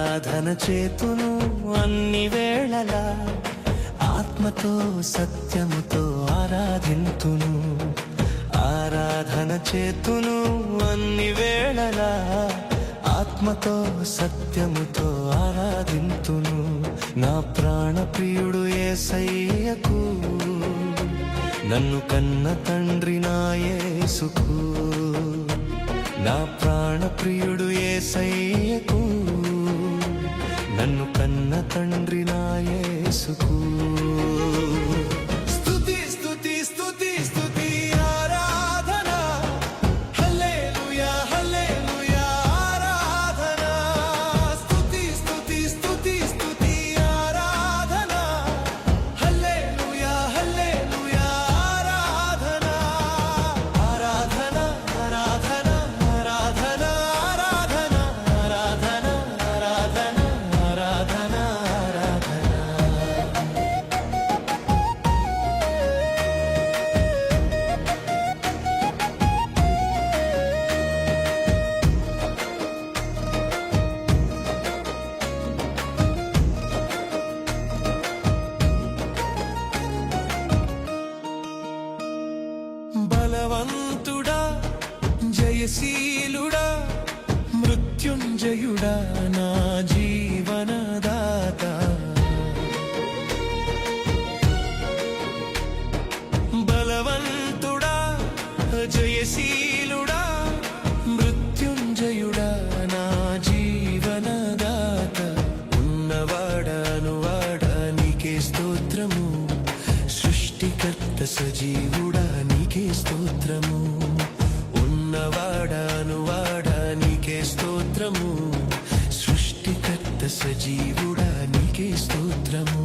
ఆరాధన చేతును అన్ని వేళలా, ఆత్మతో సత్యముతో ఆరాధింతును. ఆరాధన చేతును అన్ని వేళలా, ఆత్మతో సత్యముతో ఆరాధింతును. నా ప్రాణ ప్రియుడు యేసయ్యకు, నన్ను కన్న తండ్రి నా యేసుకు. నా ప్రాణ ప్రియుడు యేసయ్యకు, నన్ను కన్న తండ్రి నా యేసుకు. స్తుతి స్తుతి స్తుతి స్తుతి ఆరాధన, హల్లెలూయా హల్లెలూయా ఆరాధన. స్తుతి స్తుతి స్తుతి స్తుతి ఆరాధన, హల్లెలూయా హల్లెలూయా ఆరాధన. ఆరాధన ఆరాధన ఆరాధన ఆరాధన ఆరాధన ఆరాధన ఆరాధన ఆరాధన. బలవంతుడా జయశీలుడా మృత్యుంజయుడా నా జీవనదాత. బలవంతుడా జయశీలుడా మృత్యుంజయుడా నా జీవనదాత. ఉన్నవాడానువాడా నీకే స్తోత్రము, సృష్టికర్త సజీవుడా నీకే స్తోత్రము. ఉన్నవాడానువాడా నీకే స్తోత్రము, సృష్టికర్త సజీవుడా నీకే స్తోత్రము.